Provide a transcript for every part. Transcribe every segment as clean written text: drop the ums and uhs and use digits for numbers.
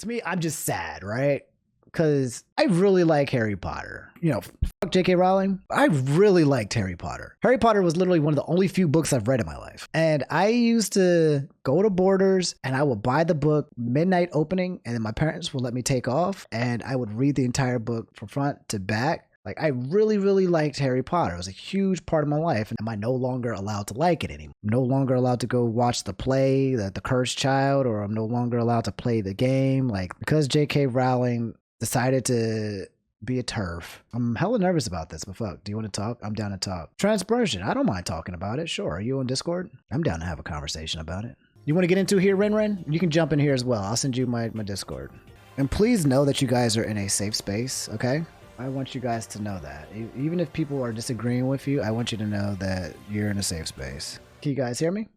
To me, I'm just sad, right? Because I really like Harry Potter. Fuck J.K. Rowling. I really liked Harry Potter. Harry Potter was literally one of the only few books I've read in my life. And I used to go to Borders and I would buy the book midnight opening, and then my parents would let me take off and I would read the entire book from front to back. Like, I really, really liked Harry Potter. It was a huge part of my life. And am I no longer allowed to like it anymore? I'm no longer allowed to go watch the play, the Cursed Child, or I'm no longer allowed to play the game. Like, because J.K. Rowling decided to be a turf. I'm hella nervous about this, but fuck, do you want to talk? I'm down to talk. Transpersion, I don't mind talking about it. Sure. Are you on Discord? I'm down to have a conversation about it. You want to get into here, Ren? You can jump in here as well. I'll send you my Discord. And please know that you guys are in a safe space, okay? I want you guys to know that. Even if people are disagreeing with you, I want you to know that you're in a safe space. Can you guys hear me?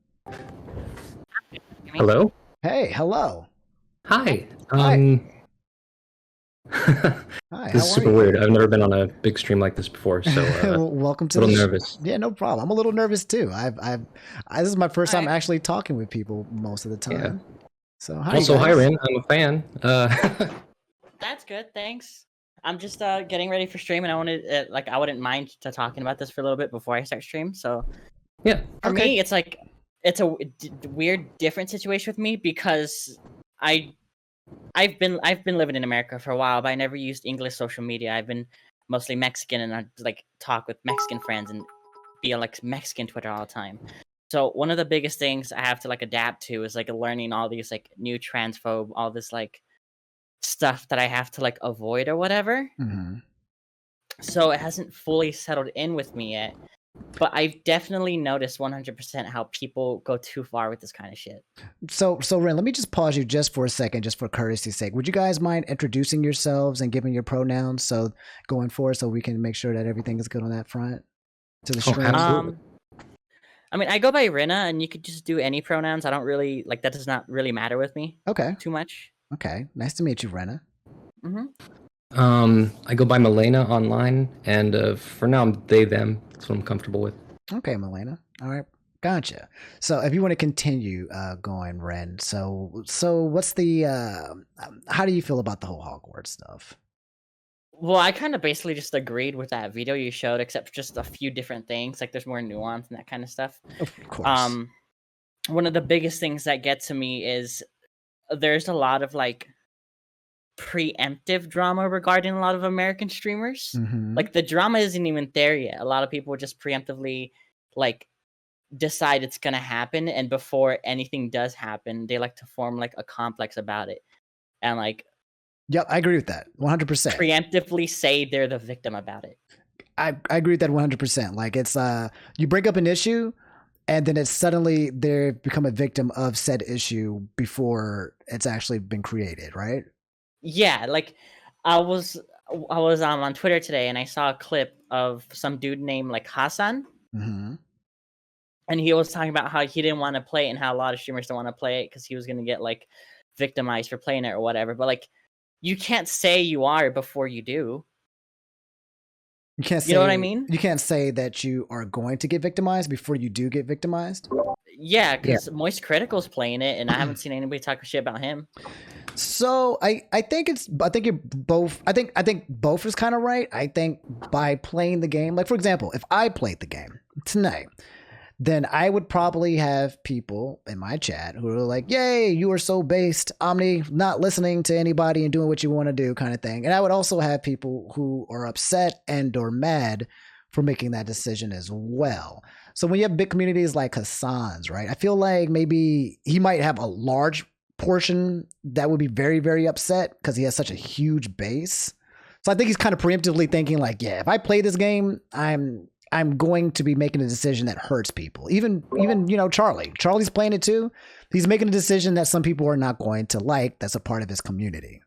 Hello? Hey, hello. Hi. Hi. Hi, This is super weird. I've never been on a big stream like this before, so welcome to a little nervous. Yeah, no problem. I'm a little nervous too. This is my first time actually talking with people most of the time. Yeah. So hi. Also, hi Rin. I'm a fan. That's good. Thanks. I'm just getting ready for stream, and I wanted I wouldn't mind to talking about this for a little bit before I start stream. So yeah, for me, it's like it's a weird, different situation with me because I've been living in America for a while, but I never used English social media. I've been mostly Mexican, and I like talk with Mexican friends and be on like Mexican Twitter all the time. So one of the biggest things I have to like adapt to is like learning all these like new transphobe, all this like stuff that I have to like avoid or whatever. Mm-hmm. So it hasn't fully settled in with me yet, but I've definitely noticed 100% how people go too far with this kind of shit. So Ren, let me just pause you just for a second, just for courtesy's sake. Would you guys mind introducing yourselves and giving your pronouns so going forward, so we can make sure that everything is good on that front to the stream? Absolutely. I mean, I go by Rina, and you could just do any pronouns. I don't really like that. Does not really matter with me. Okay. Too much. Okay. Nice to meet you, Rena. Mm-hmm. I go by Milena online, and for now I'm they them. That's what I'm comfortable with. Okay, Milena. All right. Gotcha. So if you want to continue going, Ren, so what's the how do you feel about the whole Hogwarts stuff? Well, I kind of basically just agreed with that video you showed, except for just a few different things. Like there's more nuance and that kind of stuff. Of course. One of the biggest things that get to me is there's a lot of like preemptive drama regarding a lot of American streamers. Mm-hmm. Like the drama isn't even there yet. A lot of people just preemptively like decide it's gonna happen, and before anything does happen, they like to form like a complex about it, and like Yep, I agree with that 100%. Preemptively say they're the victim about it. I agree with that 100%. Like it's you bring up an issue, and then it's suddenly they become a victim of said issue before it's actually been created, right? Yeah, like I was on Twitter today, and I saw a clip of some dude named like Hassan, Mm-hmm. and he was talking about how he didn't want to play it and how a lot of streamers don't want to play it because he was gonna get like victimized for playing it or whatever. But like, you can't say you are before you do. You can't say, you know what I mean? You can't say that you are going to get victimized before you do get victimized. Yeah, because Moist Critical's playing it, and I haven't seen anybody talk shit about him. So I think you're both. I think both is kind of right. I think by playing the game, like for example, if I played the game tonight, then I would probably have people in my chat who are like, "Yay, you are so based, Omni, not listening to anybody and doing what you want to do," kind of thing. And I would also have people who are upset and or mad for making that decision as well. So when you have big communities like Hassan's, right? I feel like maybe he might have a large portion that would be very, very upset because he has such a huge base. So I think he's kind of preemptively thinking like, yeah, if I play this game, I'm going to be making a decision that hurts people. Even Charlie's playing it too. He's making a decision that some people are not going to like. That's a part of his community.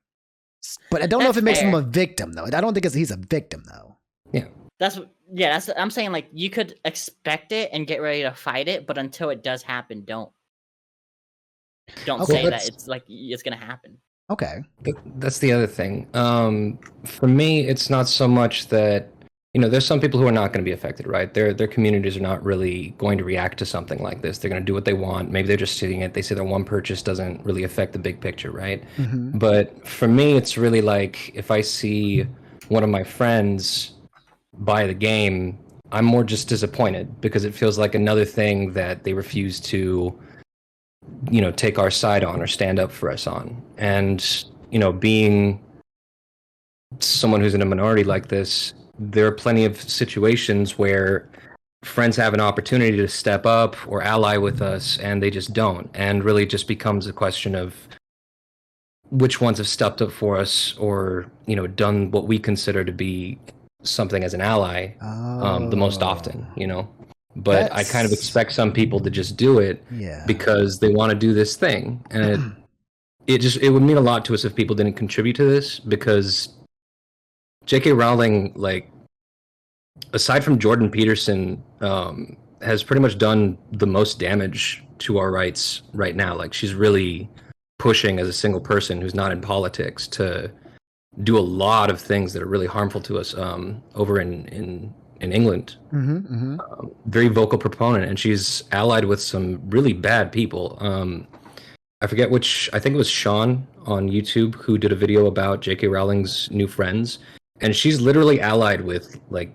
But I don't know if it makes him a victim though. I don't think he's a victim though. Yeah. I'm saying like you could expect it and get ready to fight it, but until it does happen, don't say that it's like it's gonna happen. Okay. That's the other thing. For me, it's not so much that there's some people who are not going to be affected, right? Their communities are not really going to react to something like this. They're going to do what they want. Maybe they're just seeing it. They say their one purchase doesn't really affect the big picture, right? Mm-hmm. But for me, it's really like if I see one of my friends buy the game, I'm more just disappointed because it feels like another thing that they refuse to, take our side on or stand up for us on. And, being someone who's in a minority like this, there are plenty of situations where friends have an opportunity to step up or ally with us and they just don't, and really just becomes a question of which ones have stepped up for us or done what we consider to be something as an ally the most often. But I kind of expect some people to just do it because they want to do this thing, and it would mean a lot to us if people didn't contribute to this, because J.K. Rowling, like, aside from Jordan Peterson, has pretty much done the most damage to our rights right now. Like, she's really pushing as a single person who's not in politics to do a lot of things that are really harmful to us over in England. Mm-hmm, mm-hmm. Very vocal proponent, and she's allied with some really bad people. I forget which, I think it was Sean on YouTube who did a video about J.K. Rowling's new friends, and she's literally allied with like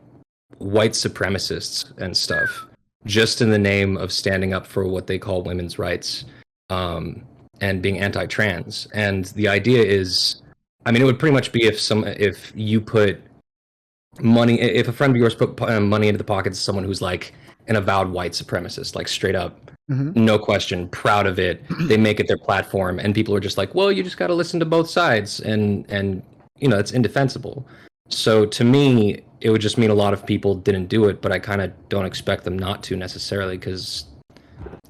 white supremacists and stuff, just in the name of standing up for what they call women's rights, and being anti-trans. And the idea is, I mean, it would pretty much be if you put money, if a friend of yours put money into the pockets of someone who's like an avowed white supremacist, like straight up, no question, proud of it, they make it their platform, and people are just like, well, you just got to listen to both sides, and it's indefensible. So to me, it would just mean a lot of people didn't do it, but I kind of don't expect them not to necessarily, because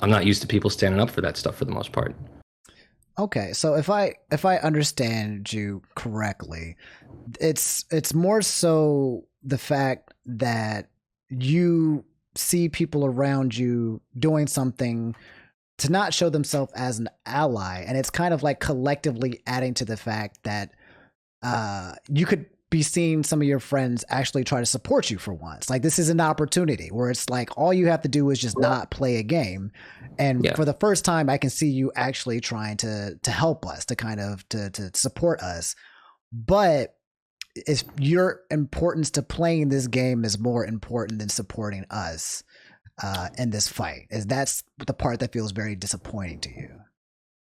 I'm not used to people standing up for that stuff for the most part. Okay, so if I understand you correctly, it's more so the fact that you see people around you doing something to not show themselves as an ally, and it's kind of like collectively adding to the fact that you could be seeing some of your friends actually try to support you for once. Like, this is an opportunity where it's like all you have to do is just not play a game, and for the first time I can see you actually trying to help us, to kind of to support us. But if your importance to playing this game is more important than supporting us in this fight, that's the part that feels very disappointing to you.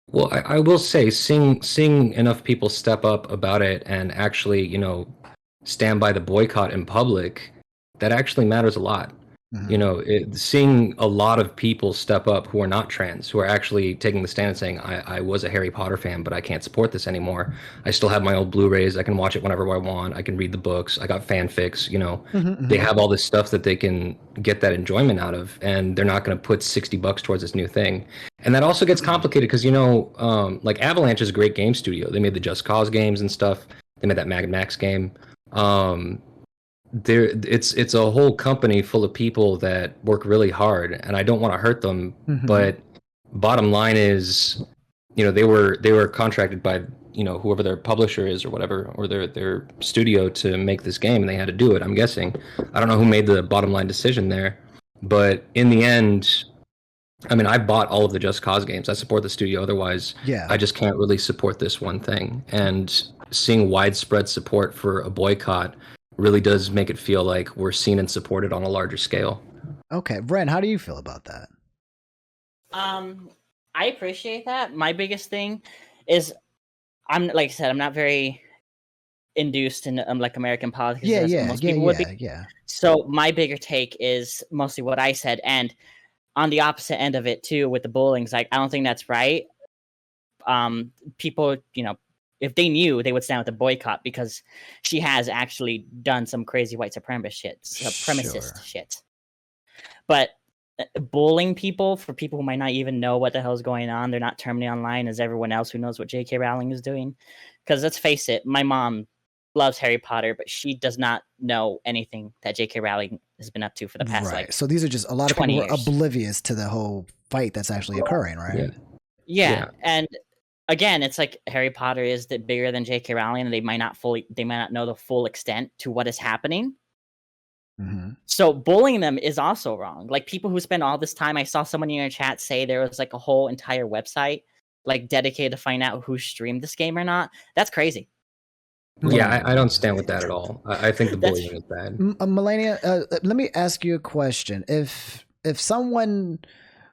Well, I will say, seeing enough people step up about it and actually, stand by the boycott in public, that actually matters a lot. Mm-hmm. Seeing a lot of people step up who are not trans, who are actually taking the stand and saying, I was a Harry Potter fan, but I can't support this anymore. I still have my old Blu-rays. I can watch it whenever I want. I can read the books. I got fanfics. Mm-hmm. They have all this stuff that they can get that enjoyment out of, and they're not going to put $60 towards this new thing. And that also gets complicated because, like, Avalanche is a great game studio. They made the Just Cause games and stuff. They made that Mad Max game. It's a whole company full of people that work really hard, and I don't want to hurt them. Mm-hmm. But bottom line is, they were contracted by whoever their publisher is or whatever, or their studio, to make this game, and they had to do it. I'm guessing. I don't know who made the bottom line decision there, but in the end, I mean, I bought all of the Just Cause games. I support the studio. Otherwise, I just can't really support this one thing. And seeing widespread support for a boycott really does make it feel like we're seen and supported on a larger scale. Okay, Bren, how do you feel about that? I appreciate that. My biggest thing is, like I said, I'm not very induced in like American politics as most people would be. Yeah. So my bigger take is mostly what I said, and on the opposite end of it too, with the bullying, like, I don't think that's right. People, if they knew, they would stand with the boycott, because she has actually done some crazy white supremacist shit. But bullying people, for people who might not even know what the hell is going on, they're not terminally online as everyone else who knows what J.K. Rowling is doing. Because let's face it, my mom loves Harry Potter, but she does not know anything that J.K. Rowling has been up to for the past so these are just a lot of people who are years. Oblivious to the whole fight that's actually occurring, right? Yeah. And again, it's like Harry Potter is bigger than J.K. Rowling, and they might not know the full extent to what is happening. Mm-hmm. So bullying them is also wrong. Like people who spend all this time, I saw someone in your chat say there was like a whole entire website like dedicated to find out who streamed this game or not. That's crazy. Yeah, I don't stand with that at all. I think the That's- bullying is bad. Melania, let me ask you a question. If someone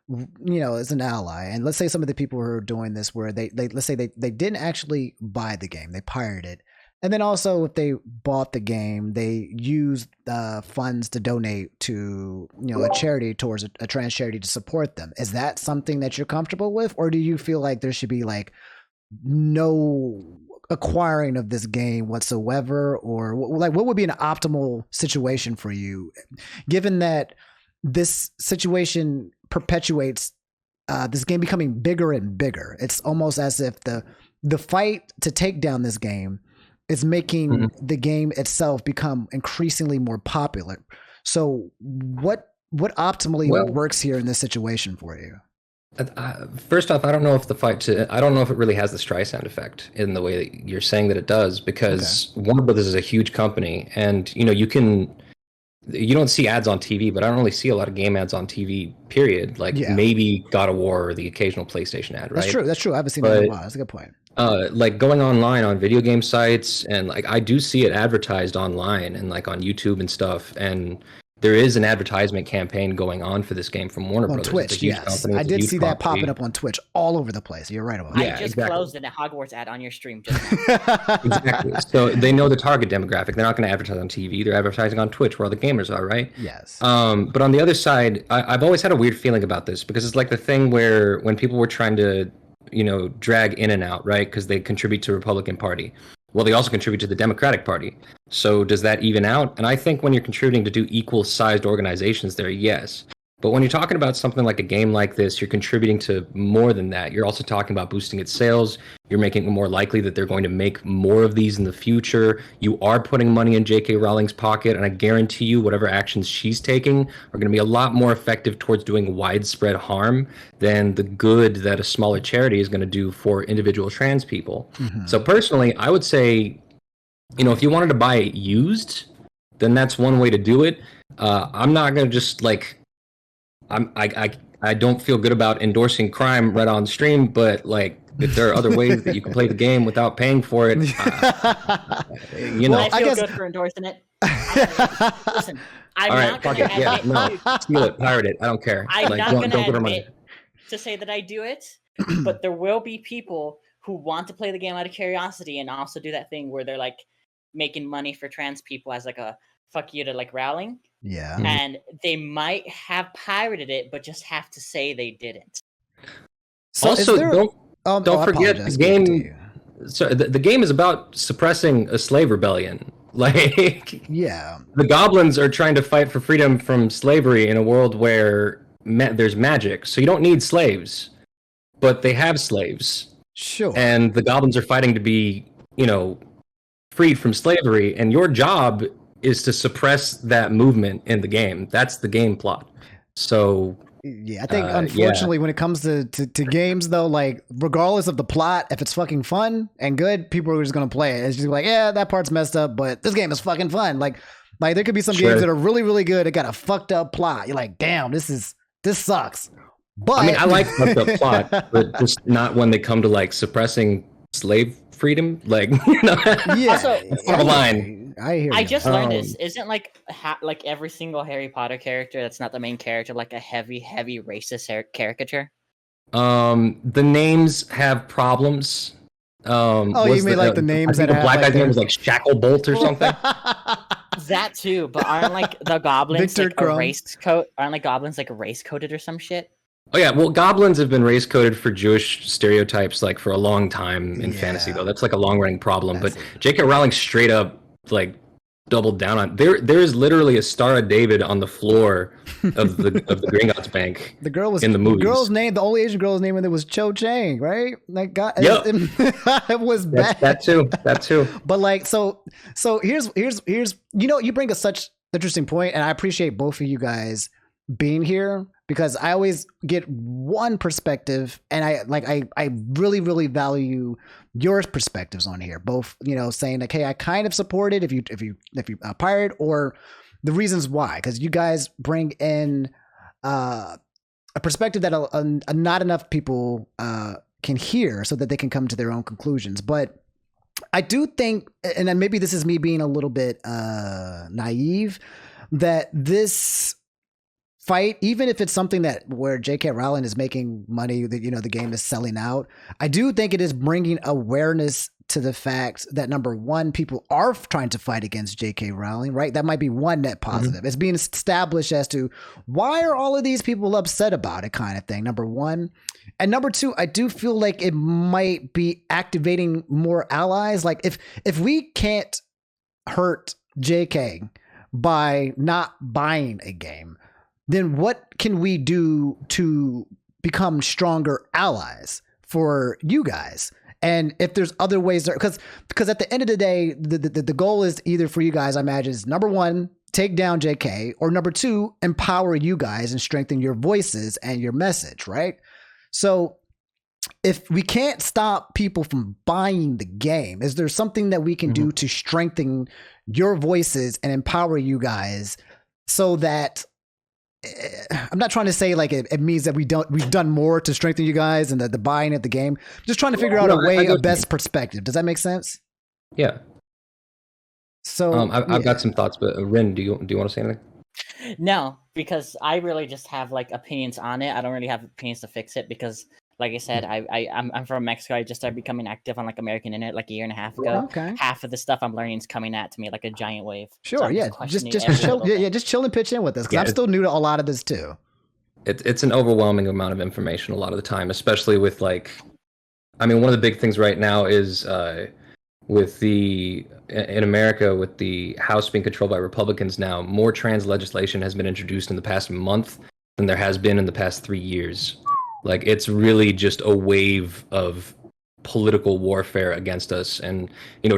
is an ally, and let's say some of the people who are doing this where they let's say they didn't actually buy the game, they pirated it, and then also if they bought the game, they used funds to donate to a charity towards a trans charity to support them. Is that something that you're comfortable with, or do you feel like there should be like no acquiring of this game whatsoever, or like what would be an optimal situation for you, given that this situation perpetuates this game becoming bigger and bigger? It's almost as if the fight to take down this game is making the game itself become increasingly more popular. So what optimally works here in this situation for you? First off, I don't know if I don't know if it really has the Streisand effect in the way that you're saying that it does, because Warner Brothers is a huge company, and you don't see ads on TV, but I don't really see a lot of game ads on TV, period. Like maybe God of War or the occasional PlayStation ad, right? That's true. I haven't seen that in a while. That's a good point. Like going online on video game sites, and like I do see it advertised online and like on YouTube and stuff, and there is an advertisement campaign going on for this game from Warner Brothers. Twitch, yes. I did see that popping up on Twitch all over the place. You're right about that. I just closed a Hogwarts ad on your stream just now. Exactly. So they know the target demographic. They're not going to advertise on TV. They're advertising on Twitch where all the gamers are, right? Yes. But on the other side, I've always had a weird feeling about this, because it's like the thing where when people were trying to, drag in and out, right? Because they contribute to the Republican Party. Well, they also contribute to the Democratic Party. So does that even out? And I think when you're contributing to do equal-sized organizations there, yes. But when you're talking about something like a game like this, you're contributing to more than that. You're also talking about boosting its sales. You're making it more likely that they're going to make more of these in the future. You are putting money in J.K. Rowling's pocket, and I guarantee you whatever actions she's taking are going to be a lot more effective towards doing widespread harm than the good that a smaller charity is going to do for individual trans people. Mm-hmm. So personally, I would say, if you wanted to buy it used, then that's one way to do it. I'm not going to just like... I don't feel good about endorsing crime right on stream, but like if there are other ways that you can play the game without paying for it, I feel good for endorsing it. Listen, I'm not going to steal it, pirate it. I don't care. I'm not going to admit to say that I do it, but there will be people who want to play the game out of curiosity and also do that thing where they're like making money for trans people as like a fuck you to like Rowling. Yeah. And they might have pirated it, but just have to say they didn't. So also, don't forget the game. So the game is about suppressing a slave rebellion. Like, the goblins are trying to fight for freedom from slavery in a world where there's magic. So you don't need slaves, but they have slaves. Sure. And the goblins are fighting to be, freed from slavery. And your job is to suppress that movement in the game. That's the game plot. So I think unfortunately when it comes to games though, like regardless of the plot, if it's fucking fun and good, people are just gonna play it. It's just like, yeah, that part's messed up, but this game is fucking fun. Like there could be some games that are really, really good. It got a fucked up plot. You're like, damn, this sucks. But I mean, I like fucked up plot, but just not when they come to like suppressing slave freedom. Like, Also, a line. I just learned this. Isn't like every single Harry Potter character that's not the main character like a heavy racist caricature? The names have problems. You mean like the names that the black guy's name was like Shacklebolt or something? That too, but aren't like the goblins Victor like a race code? Aren't like goblins like race coded or some shit? Oh yeah, well, goblins have been race coded for Jewish stereotypes like for a long time in fantasy, though. That's like a long running problem. But J.K. Rowling straight up like doubled down on there is literally a Star of David on the floor of the Gringotts Bank. The girl was in the movies. The only Asian girl's name in it was Cho Chang, right? Like God, it was bad. That too. But like so here's you bring a such interesting point, and I appreciate both of you guys being here because I always get one perspective, and I really, really value your perspectives on here. Both, saying like, hey, I kind of support it if you pirate, or the reasons why, because you guys bring in a perspective that not enough people can hear, so that they can come to their own conclusions. But I do think, and then maybe this is me being a little bit naive, that this fight, even if it's something that where J.K. Rowling is making money, that the game is selling out, I do think it is bringing awareness to the fact that, number one, people are trying to fight against J.K. Rowling, right? That might be one net positive. Mm-hmm. It's being established as to why are all of these people upset about it, kind of thing, number one. And number two, I do feel like it might be activating more allies. Like if we can't hurt J.K. by not buying a game, then what can we do to become stronger allies for you guys? And if there's other ways, because at the end of the day, the goal is either for you guys, I imagine, is number one, take down JK, or number two, empower you guys and strengthen your voices and your message, right? So if we can't stop people from buying the game, is there something that we can do to strengthen your voices and empower you guys so that, I'm not trying to say like it means that we've done more to strengthen you guys and the buying of the game. Just trying to figure out a best perspective. Does that make sense? Yeah. So I've got some thoughts, but Rin, do you want to say anything? No, because I really just have like opinions on it. I don't really have opinions to fix it because, like I said, I'm from Mexico. I just started becoming active on like American internet like a year and a half ago. Okay. Half of the stuff I'm learning is coming at to me like a giant wave. Sure, so yeah. Just chill. Yeah, just chill and pitch in with us because I'm still new to a lot of this too. It's an overwhelming amount of information a lot of the time, especially with like, I mean, one of the big things right now is in America, with the House being controlled by Republicans now, more trans legislation has been introduced in the past month than there has been in the past 3 years. Like, it's really just a wave of political warfare against us. And,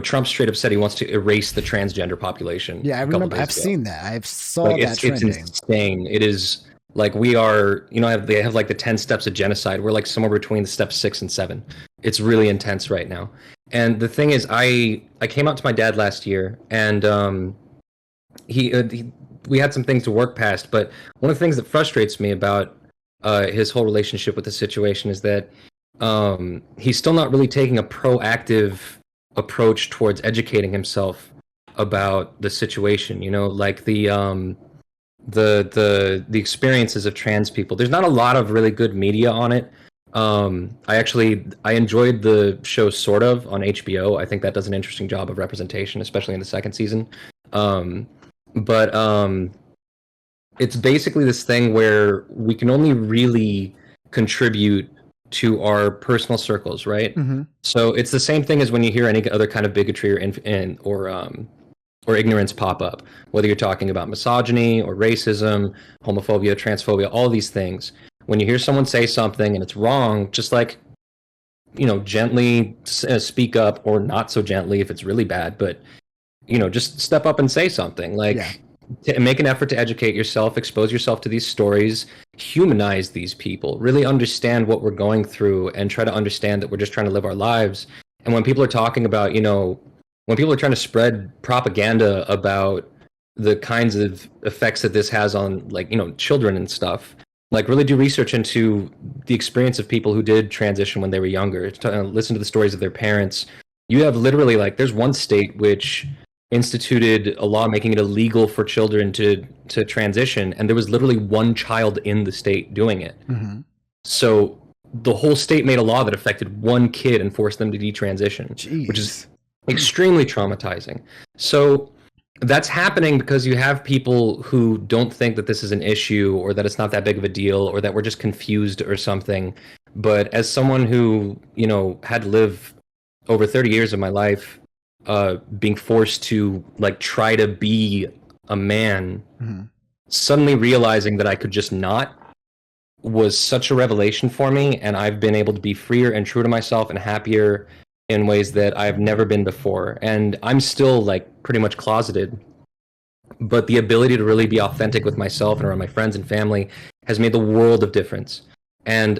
Trump straight up said he wants to erase the transgender population. Yeah, I remember. I've seen that. I've saw that trending. It's insane. It is like we are, they have like the 10 steps of genocide. We're like somewhere between the steps 6 and 7. It's really intense right now. And the thing is, I came out to my dad last year, and we had some things to work past. But one of the things that frustrates me about his whole relationship with the situation is that he's still not really taking a proactive approach towards educating himself about the situation. Like the experiences of trans people. There's not a lot of really good media on it. I enjoyed the show sort of on HBO. I think that does an interesting job of representation, especially in the second season. But it's basically this thing where we can only really contribute to our personal circles, right? Mm-hmm. So it's the same thing as when you hear any other kind of bigotry or ignorance pop up, whether you're talking about misogyny or racism, homophobia, transphobia, all these things. When you hear someone say something and it's wrong, just like, gently speak up, or not so gently if it's really bad, but, just step up and say something. Like, make an effort to educate yourself, expose yourself to these stories, humanize these people, really understand what we're going through, and try to understand that we're just trying to live our lives. And when people are talking about, when people are trying to spread propaganda about the kinds of effects that this has on, like, children and stuff, like, really do research into the experience of people who did transition when they were younger. Listen to the stories of their parents. You have literally, like, there's one state which instituted a law making it illegal for children to transition, and there was literally one child in the state doing it. Mm-hmm. So the whole state made a law that affected one kid and forced them to detransition, which is extremely traumatizing. So that's happening because you have people who don't think that this is an issue, or that it's not that big of a deal, or that we're just confused or something. But as someone who, had to live over 30 years of my life being forced to, like, try to be a man, mm-hmm. suddenly realizing that I could just not was such a revelation for me. And I've been able to be freer and true to myself and happier in ways that I've never been before. And I'm still, like, pretty much closeted, but the ability to really be authentic with myself and around my friends and family has made the world of difference. And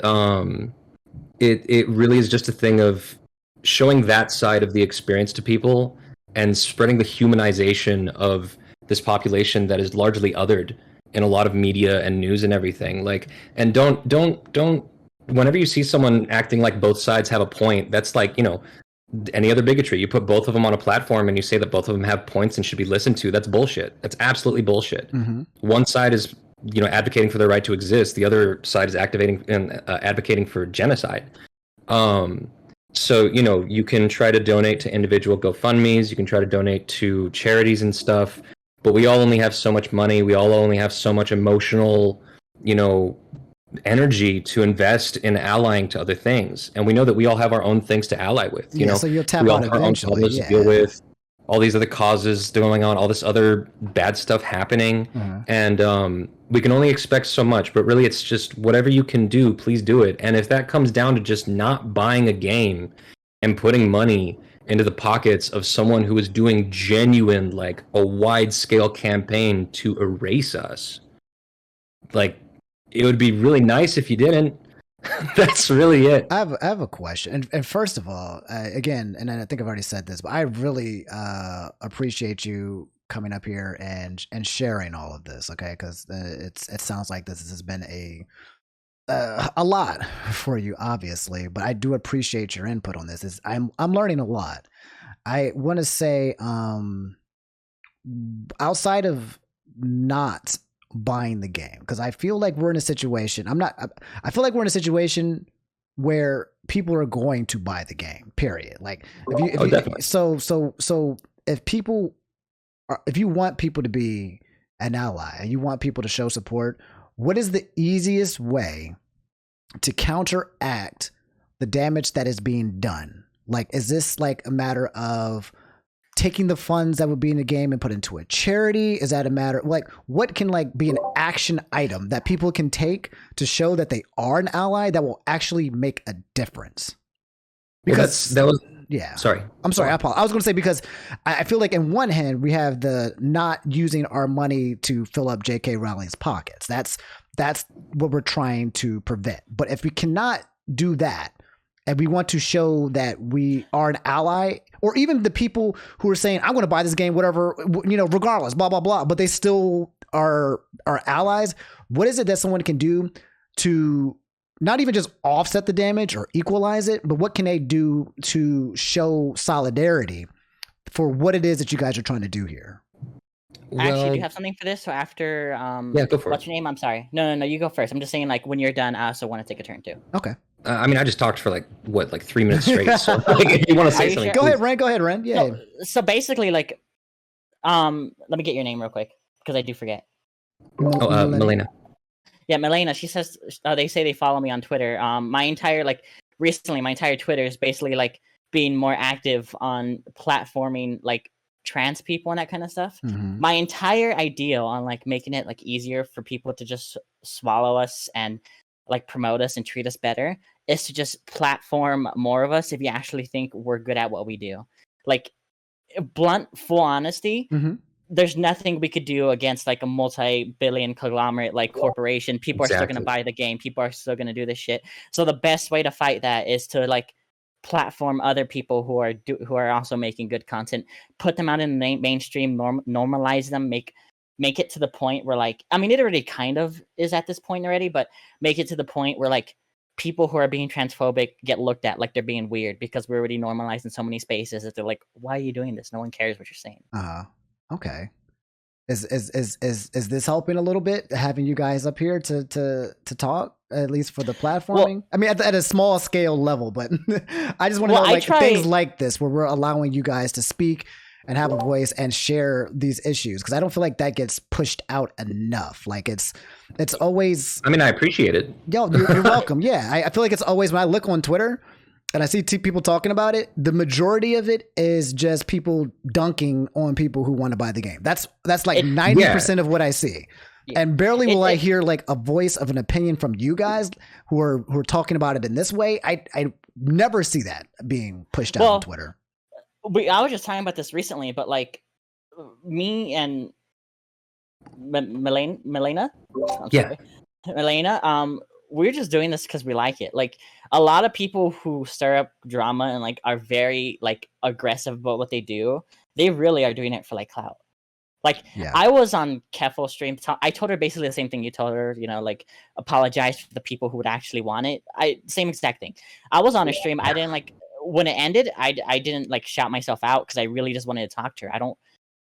it really is just a thing of showing that side of the experience to people and spreading the humanization of this population that is largely othered in a lot of media and news and everything. Like, and don't. Whenever you see someone acting like both sides have a point, that's like, you know, any other bigotry. You put both of them on a platform and you say that both of them have points and should be listened to. That's bullshit. That's absolutely bullshit. One side is, you know, advocating for their right to exist. The other side is activating and advocating for genocide. So, you know, you can try to donate to individual GoFundMes. You can try to donate to charities and stuff. But we all only have so much money. We all only have so much emotional, you know, energy to invest in allying to other things. And we know that we all have our own things to ally with. You know, so you'll tap we all out have our own eventually. problems to deal with, all these other causes going on, all this other bad stuff happening. And we can only expect so much, but really it's just whatever you can do, please do it. And if that comes down to just not buying a game and putting money into the pockets of someone who is doing genuine, like a wide scale campaign to erase us, like, it would be really nice if you didn't. That's really it. I have a question. And first of all, again, and I think I've already said this, but I really appreciate you coming up here and sharing all of this, okay? Because it sounds like this has been a lot for you, obviously, but I do appreciate your input on this. I'm learning a lot. I want to say, outside of not buying the game, because I feel like we're in a situation. I feel like we're in a situation where people are going to buy the game. Period. Like, definitely. So if you want people to be an ally and you want people to show support, what is the easiest way to counteract the damage that is being done? Like, is this like a matter of taking the funds that would be in the game and put into a charity? Is that a matter, like, what can like be an action item that people can take to show that they are an ally that will actually make a difference? Because that was yeah. Sorry. I'm sorry. I apologize. I was going to say, because I feel like in one hand we have the not using our money to fill up J.K. Rowling's pockets. That's what we're trying to prevent. But if we cannot do that, and we want to show that we are an ally, or even the people who are saying, I'm going to buy this game, whatever, you know, regardless, blah, blah, blah, but they still are allies. What is it that someone can do to not even just offset the damage or equalize it, but what can they do to show solidarity for what it is that you guys are trying to do here? Actually, do you have something for this? So after, yeah, go for what's it. your name? I'm sorry. No, you go first. I'm just saying, like, when you're done, I also want to take a turn too. Okay. I mean, I just talked for like 3 minutes straight. So like, if you want to say something, sure? Go ahead, Ren. Yeah. So basically, like, let me get your name real quick because I do forget. Milena. Yeah, Milena. She says they say they follow me on Twitter. My entire Twitter is basically like being more active on platforming like trans people and that kind of stuff. My entire ideal on like making it like easier for people to just swallow us and like promote us and treat us better is to just platform more of us if you actually think we're good at what we do. Like, blunt, full honesty, there's nothing we could do against like a multi-billion conglomerate like corporation. People are still going to buy the game. People are still going to do this shit. So the best way to fight that is to like platform other people who are also making good content, put them out in the mainstream, normalize them, make it to the point where, like, I mean, it already kind of is at this point already, but make it to the point where like people who are being transphobic get looked at like they're being weird because we're already normalized in so many spaces that they're like, why are you doing this? No one cares what you're saying. Okay. Is this helping a little bit, having you guys up here to talk, at least for the platforming? Well, I mean, at a small scale level, but I just want to know, like, things like this where we're allowing you guys to speak and have a voice and share these issues, because I don't feel like that gets pushed out enough. Like, it's always. I mean, I appreciate it. Yo, you're welcome. Yeah, I feel like it's always, when I look on Twitter and I see people talking about it, the majority of it is just people dunking on people who want to buy the game. That's like 90% of what I see. Yeah. And barely will I hear like a voice of an opinion from you guys who are talking about it in this way. I never see that being pushed out on Twitter. I was just talking about this recently, but like me and Milena, we're just doing this because we like it. Like, a lot of people who stir up drama and like are very like aggressive about what they do, they really are doing it for like clout. Like, Yeah. I was on Keffel's stream. I told her basically the same thing you told her, like, apologize for the people who would actually want it. Same exact thing. I was on a stream. I didn't, like, when it ended, I didn't, like, shout myself out because I really just wanted to talk to her. I don't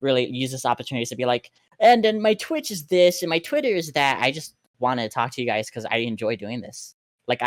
really use this opportunity to be like, and then my Twitch is this and my Twitter is that. I just want to talk to you guys because I enjoy doing this. Like,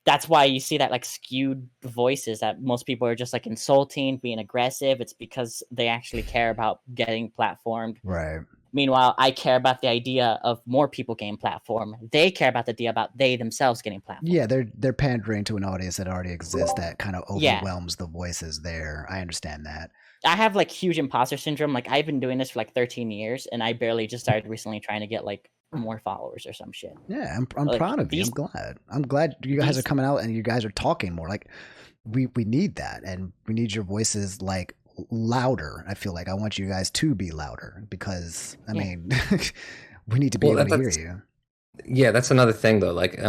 that's why you see that, like, skewed voices that most people are just, like, insulting, being aggressive. It's because they actually care about getting platformed. Right. Meanwhile, I care about the idea of more people getting platform. They care about the idea about they themselves getting platform. Yeah, they're pandering to an audience that already exists that kind of overwhelms the voices there. I understand that. I have, like, huge imposter syndrome. Like, I've been doing this for, like, 13 years, and I barely just started recently trying to get, like, more followers or some shit. Yeah, I'm Like, proud of you. I'm glad you guys are coming out and you guys are talking more. Like, we need that, and we need your voices, like, louder. I feel like I want you guys to be louder because I mean, we need to be able to hear you. Yeah, that's another thing though. Like,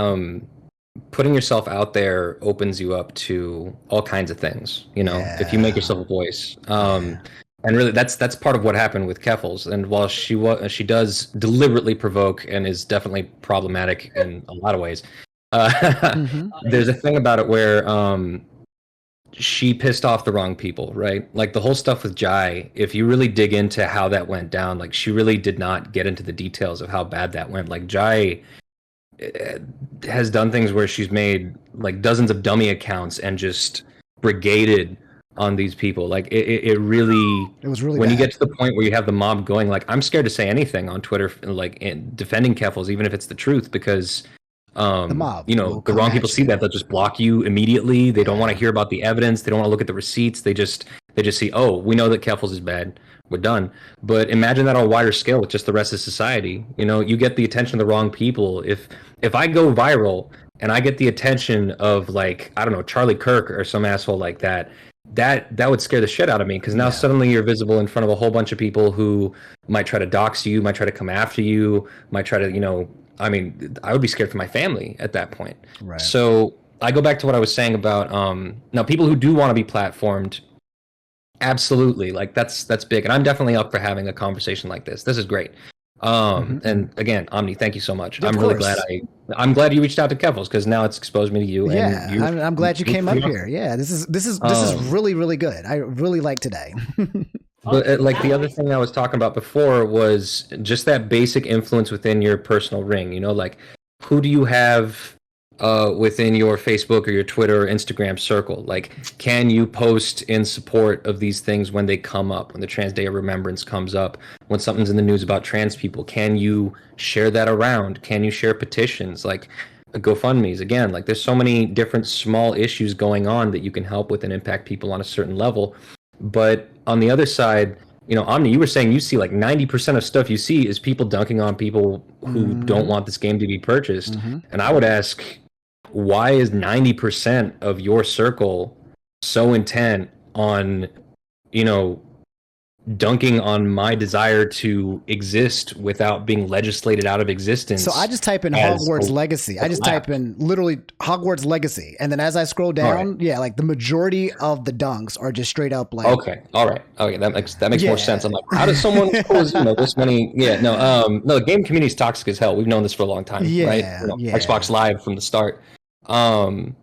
putting yourself out there opens you up to all kinds of things. If you make yourself a voice. And really, that's part of what happened with Keffels. And while she does deliberately provoke and is definitely problematic in a lot of ways, there's a thing about it where she pissed off the wrong people, right? Like the whole stuff with Jai, if you really dig into how that went down, like she really did not get into the details of how bad that went. Like Jai has done things where she's made like dozens of dummy accounts and just brigaded on these people. Like it was really when bad. You get to the point where you have the mob going like, I'm scared to say anything on Twitter, like defending Keffels, even if it's the truth, because the mob, the wrong people see that, they'll just block you immediately. They don't want to hear about the evidence. They don't want to look at the receipts. They just see, oh, we know that Keffels is bad. We're done. But imagine that on a wider scale with just the rest of society. You get the attention of the wrong people. If I go viral and I get the attention of, like, I don't know, Charlie Kirk or some asshole like that would scare the shit out of me, because now suddenly you're visible in front of a whole bunch of people who might try to dox you, might try to come after you, might try to, I mean, I would be scared for my family at that point. Right. So I go back to what I was saying about now people who do want to be platformed, absolutely, like that's big, and I'm definitely up for having a conversation like this. This is great. And again, Omni, thank you so much. I'm really glad I'm glad you reached out to Keffels, because now it's exposed me to you. Yeah, and I'm glad you came up here. Yeah, this is really, really good. I really like today. But like the other thing I was talking about before was just that basic influence within your personal ring. Like who do you have within your Facebook or your Twitter or Instagram circle? Like, can you post in support of these things when they come up, when the Trans Day of Remembrance comes up, when something's in the news about trans people? Can you share that around? Can you share petitions? Like GoFundMe's, again, like there's so many different small issues going on that you can help with and impact people on a certain level. But on the other side, Omni, you were saying you see like 90% of stuff you see is people dunking on people who don't want this game to be purchased. And I would ask, why is 90% of your circle so intent on, dunking on my desire to exist without being legislated out of existence? So I just type in Hogwarts Legacy. I just type in literally Hogwarts Legacy, and then as I scroll down, like the majority of the dunks are just straight up like. Okay, all right, okay, that makes more sense. I'm like, how does someone cause this many? Yeah, no, the game community is toxic as hell. We've known this for a long time, right? Xbox Live from the start. But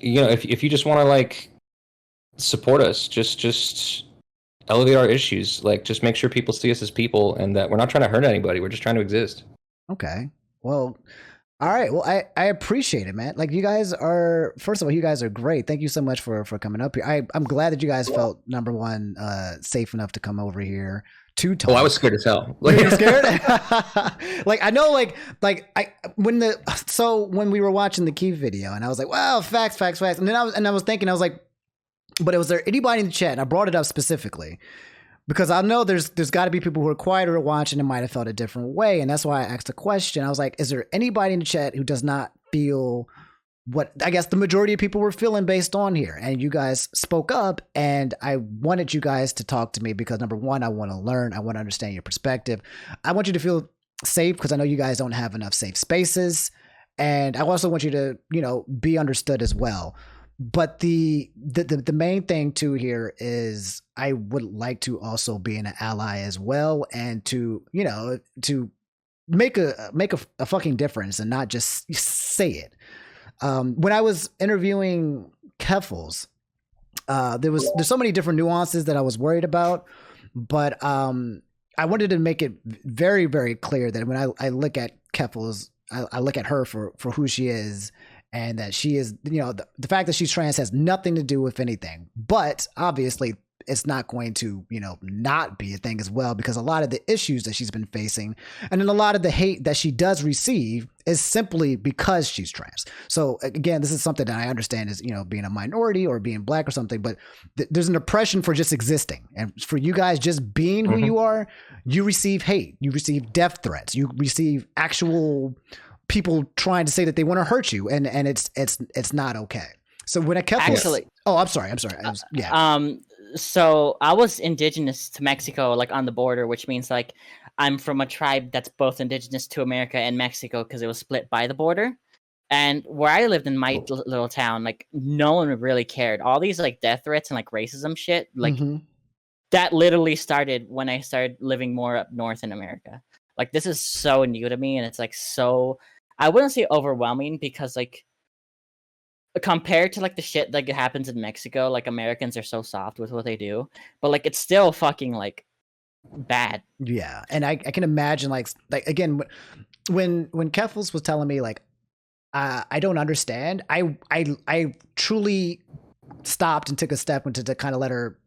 if you just want to like support us, just elevate our issues, like just make sure people see us as people and that we're not trying to hurt anybody, we're just trying to exist. Okay, well, all right, well, I appreciate it, man. Like, you guys are, first of all, you guys are great. Thank you so much for coming up here. I'm glad that you guys felt, number one, safe enough to come over here to talk. Oh, I was scared as hell. Like, you were scared? Like, I know, when we were watching the Key video, and I was like, wow, facts, and then I was thinking, I was like, but was there anybody in the chat? And I brought it up specifically because I know there's got to be people who are quieter watching and might have felt a different way, and that's why I asked the question. I was like, is there anybody in the chat who does not feel what I guess the majority of people were feeling based on here? And you guys spoke up, and I wanted you guys to talk to me because, number one, I want to learn. I want to understand your perspective. I want you to feel safe because I know you guys don't have enough safe spaces. And I also want you to, be understood as well. But the main thing too here is I would like to also be an ally as well, and to to make a fucking difference and not just say it. When I was interviewing Keffels, there's so many different nuances that I was worried about, but I wanted to make it very, very clear that when I look at Keffels, I look at her for who she is, and that she is, the fact that she's trans has nothing to do with anything. But obviously, it's not going to, not be a thing as well, because a lot of the issues that she's been facing, and then a lot of the hate that she does receive, is simply because she's trans. So again, this is something that I understand is, being a minority or being black or something, but there's an oppression for just existing. And for you guys just being who you are, you receive hate, you receive death threats, you receive actual people trying to say that they want to hurt you. And it's not okay. So when I kept Actually, I'm sorry. Yeah. So I was indigenous to Mexico, like on the border, which means like I'm from a tribe that's both indigenous to America and Mexico because it was split by the border. And where I lived in my little town, like no one really cared. All these like death threats and like racism shit, like that literally started when I started living more up north in America. Like this is so new to me, and it's like so, I wouldn't say overwhelming, because like compared to like the shit that happens in Mexico, like Americans are so soft with what they do, but like it's still fucking like bad. Yeah, and I can imagine like again when Keffels was telling me like I don't understand, I truly stopped and took a step into to kind of let her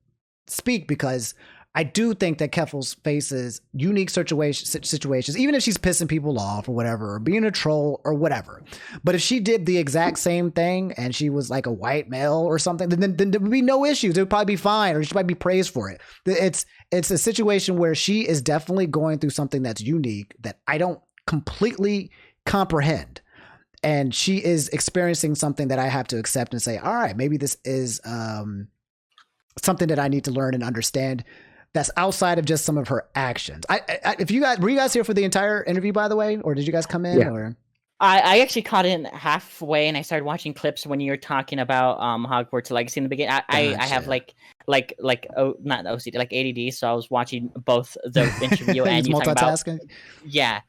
speak, because I do think that Keffels faces unique situations, even if she's pissing people off or whatever, or being a troll or whatever. But if she did the exact same thing and she was like a white male or something, then there would be no issues. It would probably be fine, or she might be praised for it. It's a situation where she is definitely going through something that's unique that I don't completely comprehend. And she is experiencing something that I have to accept and say, all right, maybe this is something that I need to learn and understand. That's outside of just some of her actions. If you guys were you guys here for the entire interview, by the way, or did you guys come in? Yeah. Or I actually caught in halfway, and I started watching clips when you were talking about Hogwarts Legacy in the beginning. I have not OCD, like ADD, so I was watching both the interview and you talking about. Yeah.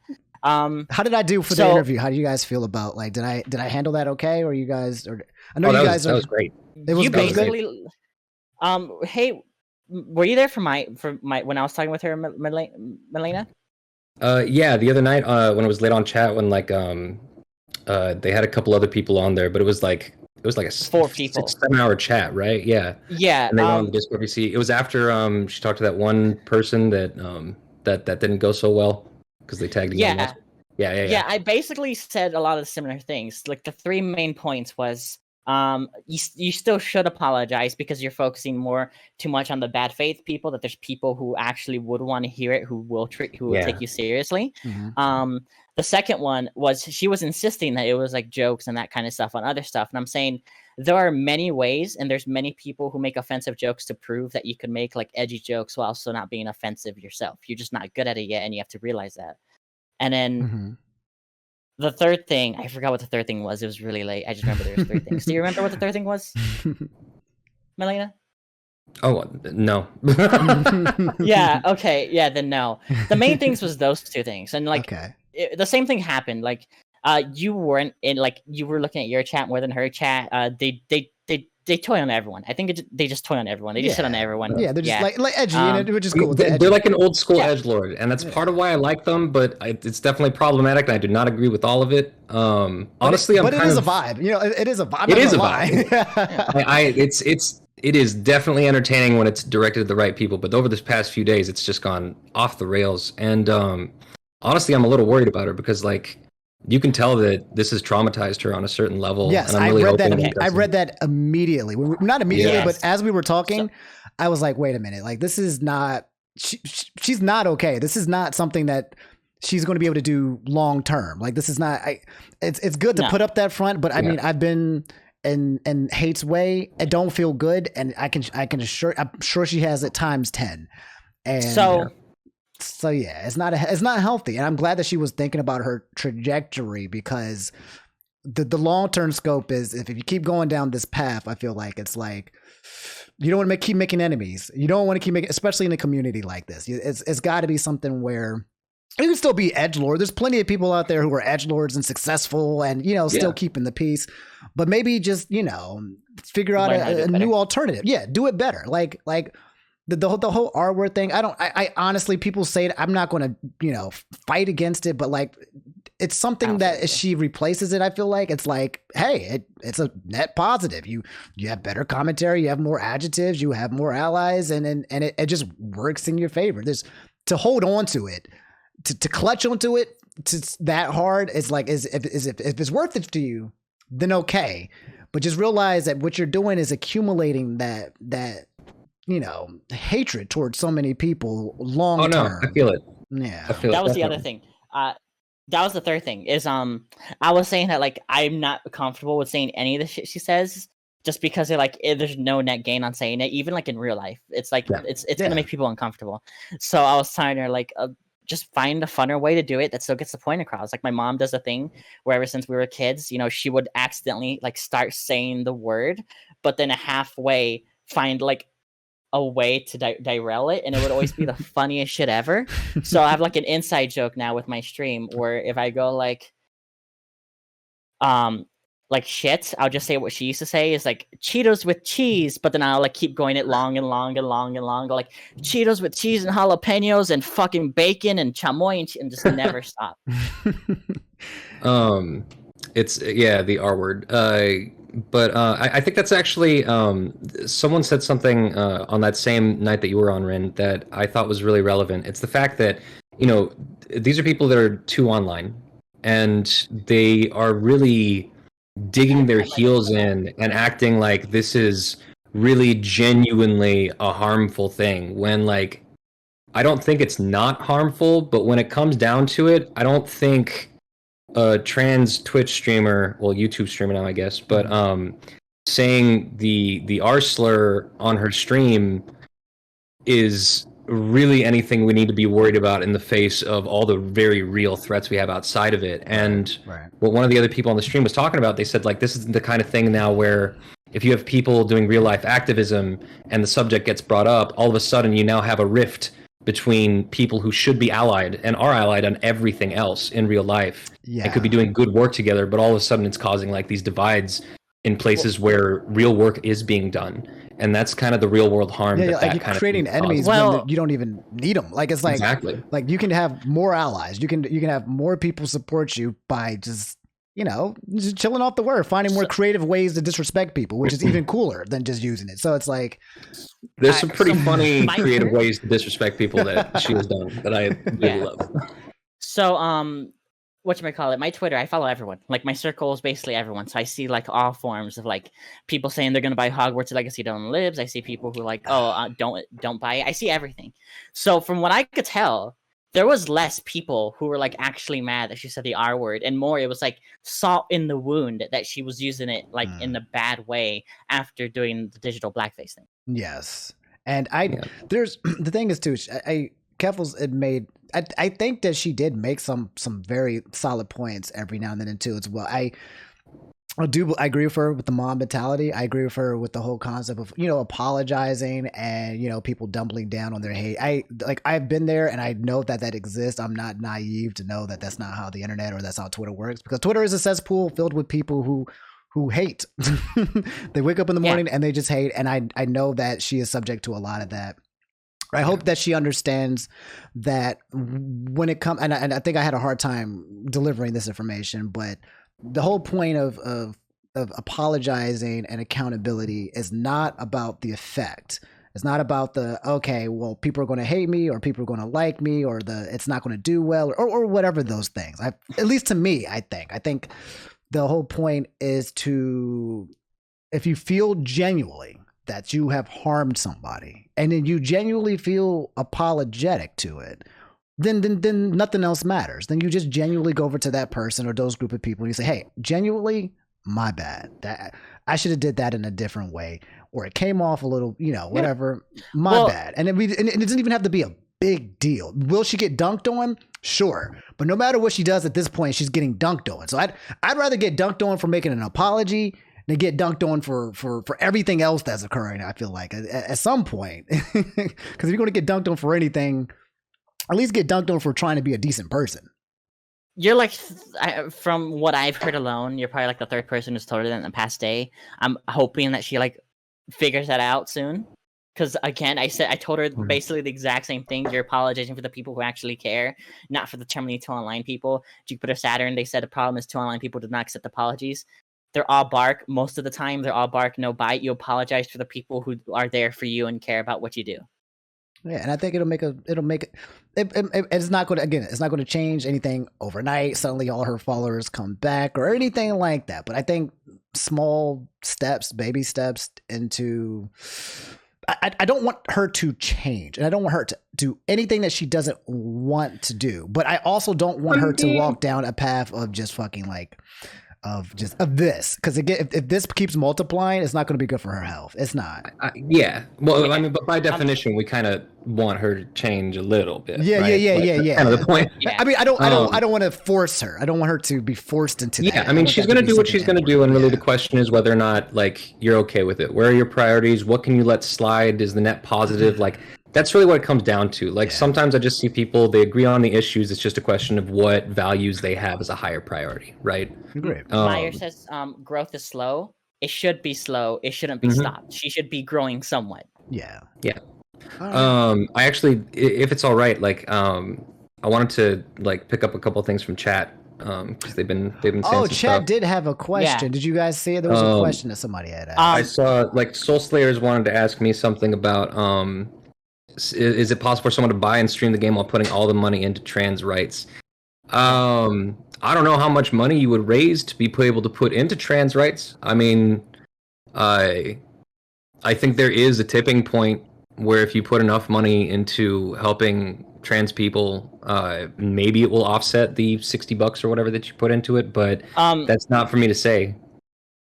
How did I do for the interview? How do you guys feel about, like, did I handle that okay, or you guys? Or I know that was great. It was you great. basically, hey, were you there for my when I was talking with her, Melina? Yeah, the other night when I was late on chat, when like they had a couple other people on there, but it was like a 4 people, 6-7 hour chat, right? Yeah. Yeah. And they were on the Discord. You see, it was after she talked to that one person that that didn't go so well because they tagged him. Yeah. I basically said a lot of similar things. Like the 3 main points was you still should apologize because you're focusing too much on the bad faith people, that there's people who actually would want to hear it, who will take you seriously. The second one was she was insisting that it was like jokes and that kind of stuff on other stuff, and I'm saying there are many ways, and there's many people who make offensive jokes to prove that you can make like edgy jokes while also not being offensive yourself. You're just not good at it yet, and you have to realize that. And then the third thing, I forgot what the third thing was. It was really late. I just remember there was 3 things. Do you remember what the third thing was, Melina? Oh, no. Yeah, okay. Yeah, then no. The main things was those 2 things. And like the same thing happened. Like you weren't in, like, you were looking at your chat more than her chat. They toy on everyone. I think they just toy on everyone. They just sit on everyone. Yeah, they're just like edgy, and which is cool. They're like an old school edgelord, and that's part of why I like them. But it's definitely problematic, and I do not agree with all of it. Honestly, it is a vibe. It is a vibe. It is a vibe. It is definitely entertaining when it's directed at the right people. But over this past few days, it's just gone off the rails. And honestly, I'm a little worried about her because, like, you can tell that this has traumatized her on a certain level. Yes, and I'm really I I read that immediately. Not immediately, but as we were talking, I was like, wait a minute. Like, this is not, she's not okay. This is not something that she's going to be able to do long term. Like, this is not, it's good to put up that front, but I mean, I've been in Hate's way. It don't feel good. And I'm sure she has it times 10. And so yeah, it's not healthy, and I'm glad that she was thinking about her trajectory, because the long-term scope is if you keep going down this path, I feel like it's like you don't want to keep making enemies. You don't want to keep making, especially in a community like this. It's got to be something where you can still be edgelord. There's plenty of people out there who are edgelords and successful and, still keeping the peace. But maybe just, figure out a new alternative. Yeah, do it better. Like the whole R word thing. I honestly, people say it. I'm not going to, fight against it. But like, it's something that if she replaces it, I feel like it's like, hey, it's a net positive. You have better commentary. You have more adjectives. You have more allies. And it just works in your favor. There's to hold on to it. To clutch onto it that hard, it's like if it's worth it to you, then okay. But just realize that what you're doing is accumulating that hatred towards so many people long term. Oh no, I feel it. Yeah, that was the other thing. That was the third thing. Is I was saying that like I'm not comfortable with saying any of the shit she says, just because there's no net gain on saying it. Even like in real life, it's like it's gonna make people uncomfortable. So I was telling her like. Just find a funner way to do it that still gets the point across. Like my mom does a thing where ever since we were kids, she would accidentally like start saying the word, but then halfway find like a way to derail it, and it would always be the funniest shit ever. So I have like an inside joke now with my stream where if I go like shit, I'll just say what she used to say is like Cheetos with cheese, but then I'll like keep going it long and long and long and long, go like Cheetos with cheese and jalapenos and fucking bacon and chamoy and just never stop. It's the R word. But I think that's actually someone said something on that same night that you were on, Rin, that I thought was really relevant. It's the fact that these are people that are too online, and they are really digging their heels in and acting like this is really genuinely a harmful thing when like I don't think it's not harmful, but when it comes down to it, I don't think a trans Twitch streamer, well YouTube streamer now I guess, but saying the R slur on her stream is really anything we need to be worried about in the face of all the very real threats we have outside of it. And what one of the other people on the stream was talking about, they said like this is the kind of thing now where if you have people doing real life activism and the subject gets brought up, all of a sudden you now have a rift between people who should be allied and are allied on everything else in real life and could be doing good work together, but all of a sudden it's causing like these divides in places where real work is being done. And that's kind of the real world harm. Like you're creating enemies when you don't even need them. Like it's like like you can have more allies. You can have more people support you by just just chilling off the word, finding more creative ways to disrespect people, which is even cooler than just using it. So it's like there's some pretty funny creative ways to disrespect people that she has done that I really love. So whatchamacallit, my Twitter, I follow everyone. Like my circle is basically everyone. So I see like all forms of like people saying they're gonna buy Hogwarts Legacy don't lives. I see people who like, don't buy it. I see everything. So from what I could tell, there was less people who were like actually mad that she said the R word, and more it was like salt in the wound that she was using it like in the bad way after doing the digital blackface thing. Yes. And there's the thing is too, Keffels had made I think that she did make some very solid points every now and then too as well. I agree with her with the mom mentality. I agree with her with the whole concept of apologizing and people doubling down on their hate. I've been there and I know that exists. I'm not naive to know that that's not how the internet or that's how Twitter works, because Twitter is a cesspool filled with people who hate. They wake up in the morning and they just hate, and I know that she is subject to a lot of that. I hope that she understands that when it comes, and I think I had a hard time delivering this information, but the whole point of apologizing and accountability is not about the effect. It's not about people are going to hate me or people are going to like me or it's not going to do well or whatever those things. At least to me, I think the whole point is if you feel genuinely that you have harmed somebody and then you genuinely feel apologetic to it, then nothing else matters. Then you just genuinely go over to that person or those group of people and you say, hey, genuinely, my bad. I should have did that in a different way, or it came off a little, whatever, my bad. And it doesn't even have to be a big deal. Will she get dunked on? Sure. But no matter what she does at this point, she's getting dunked on. So I'd rather get dunked on for making an apology than get dunked on for everything else that's occurring, I feel like, at some point. Because if you're going to get dunked on for anything, at least get dunked on for trying to be a decent person. You're like, from what I've heard alone, you're probably like the third person who's told her that in the past day. I'm hoping that she like figures that out soon. Because again, I told her basically the exact same thing. You're apologizing for the people who actually care, not for the terminally two online people. Jupiter Saturn, they said the problem is two online people do not accept apologies. They're all bark. Most of the time, they're all bark, no bite. You apologize for the people who are there for you and care about what you do. Yeah, and I think it's not going to, again, it's not going to change anything overnight. Suddenly all her followers come back or anything like that. But I think small steps, baby steps into, I don't want her to change, and I don't want her to do anything that she doesn't want to do. But I also don't want her to walk down a path of just fucking like, of this, because again, if this keeps multiplying, it's not going to be good for her health. It's not. Yeah. Well, I mean, but by definition, we kind of want her to change a little bit. Yeah, right? Yeah. Kind of the point. Yeah. I mean, I don't want to force her. I don't want her to be forced into that. Yeah, I mean, she's going to do what she's going to do, and really the question is whether or not like you're okay with it. Where are your priorities? What can you let slide? Is the net positive? Like, that's really what it comes down to. Like, sometimes I just see people, they agree on the issues. It's just a question of what values they have as a higher priority, right? Great. Meyer says growth is slow. It should be slow. It shouldn't be stopped. She should be growing somewhat. Yeah. I actually, if it's all right, like, I wanted to like pick up a couple of things from chat because they've been saying some chat stuff. did have a question. Yeah. Did you guys see it? There was a question that somebody had asked. I saw like Soul Slayers wanted to ask me something about is it possible for someone to buy and stream the game while putting all the money into trans rights? I don't know how much money you would raise to be able to put into trans rights. I mean, I think there is a tipping point where if you put enough money into helping trans people, maybe it will offset the $60 or whatever that you put into it. But that's not for me to say.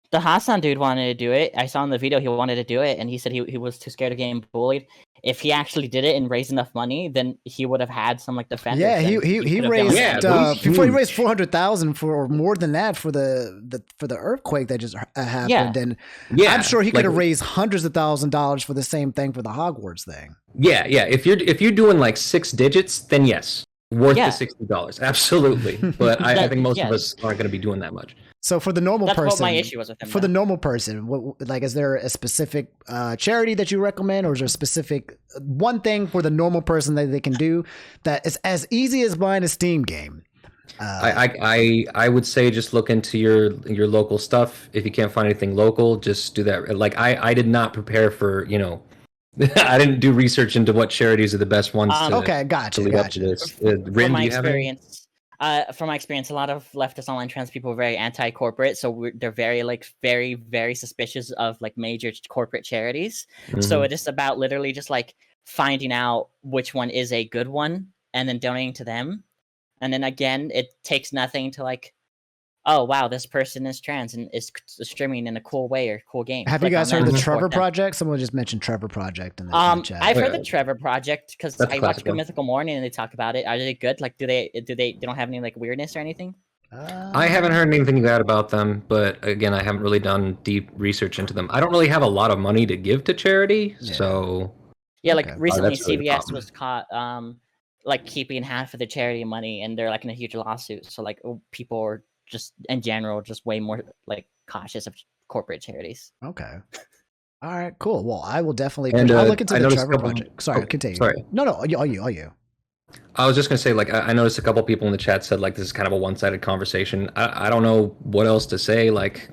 The Hassan dude wanted to do it. I saw in the video he wanted to do it, and he said he was too scared of getting bullied. If he actually did it and raised enough money, then he would have had some like defenders. Yeah, he raised before he raised 400,000 for or more than that for the earthquake that just happened. Yeah. And I'm sure he could have raised hundreds of $1,000s for the same thing for the Hogwarts thing. Yeah. If you're doing like 6 digits, then yes, worth the $60, absolutely. But I think most of us aren't going to be doing that much. So for the normal person, that's what my issue was with him. For the normal person, is there a specific charity that you recommend, or is there a specific one thing for the normal person that they can do that is as easy as buying a Steam game? I would say just look into your local stuff. If you can't find anything local, just do that. Like I did not prepare for, I didn't do research into what charities are the best ones. Gotcha. From my experience, a lot of leftist online trans people are very anti-corporate, so they're very, very suspicious of like major corporate charities. Mm-hmm. So it is about literally just like finding out which one is a good one and then donating to them. And then again, it takes nothing to like, oh wow, this person is trans and is streaming in a cool way or cool game. Have you guys heard of the Trevor Project? Someone just mentioned Trevor Project in the chat. I've heard the Trevor Project because I watched Good Mythical Morning and they talk about it. Are they good? Like, do they don't have any like weirdness or anything? I haven't heard anything bad about them, but again, I haven't really done deep research into them. I don't really have a lot of money to give to charity, so recently CBS was caught like keeping half of the charity money, and they're like in a huge lawsuit. So like people are just in general just way more like cautious of corporate charities. Okay. All right, cool. Well, I will definitely I'll look into the Trevor Project. Sorry, continue. Sorry. No, all you. I was just going to say, like, I noticed a couple people in the chat said, like, this is kind of a one-sided conversation. I don't know what else to say. Like,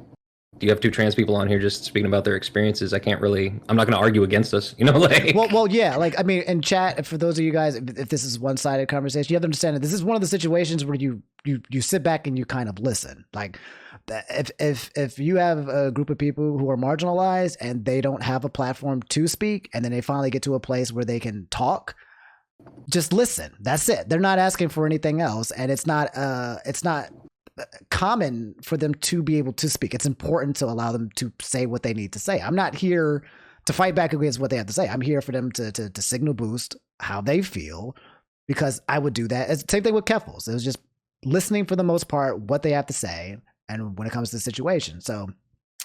do you have 2 trans people on here just speaking about their experiences? I'm not going to argue against us, like. Well, yeah. Like, I mean, in chat, for those of you guys, if this is one-sided conversation, you have to understand that this is one of the situations where you sit back and you kind of listen. Like, if you have a group of people who are marginalized and they don't have a platform to speak, and then they finally get to a place where they can talk, just listen. That's it. They're not asking for anything else, and it's not common for them to be able to speak. It's important to allow them to say what they need to say. I'm not here to fight back against what they have to say. I'm here for them to signal boost how they feel, because I would do that. It's the same thing with Keffels. It was just listening for the most part what they have to say, and when it comes to the situation. So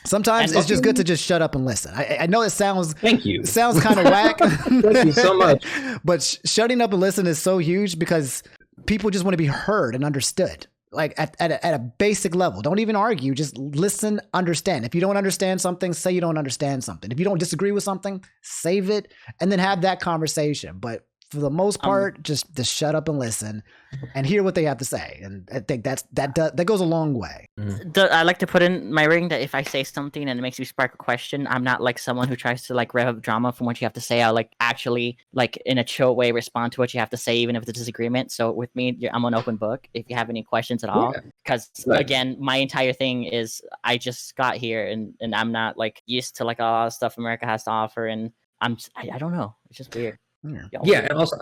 sometimes it's just good to just shut up and listen. I know it sounds Thank you. It sounds kind of whack. Thank you so much. But shutting up and listen is so huge, because people just want to be heard and understood. Like at a basic level. Don't even argue. Just listen, understand. If you don't understand something, say you don't understand something. If you don't disagree with something, save it and then have that conversation. But for the most part, just shut up and listen and hear what they have to say. And I think that goes a long way. I like to put in my ring that if I say something and it makes me spark a question, I'm not like someone who tries to like rev up drama from what you have to say. I'll like actually like in a chill way respond to what you have to say, even if it's a disagreement. So with me, I'm an open book if you have any questions at all. Because again, my entire thing is I just got here and I'm not like used to like a lot of stuff America has to offer, and I don't know. It's just weird. Yeah, and also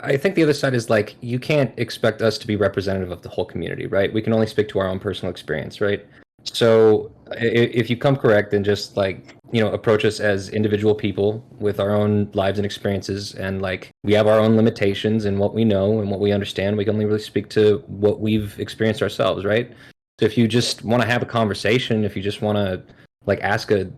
I think the other side is like you can't expect us to be representative of the whole community, right? We can only speak to our own personal experience, right? So if you come correct, then just like, you know, approach us as individual people with our own lives and experiences, and like we have our own limitations and what we know and what we understand. We can only really speak to what we've experienced ourselves, right? So if you just want to have a conversation, if you just want to like ask a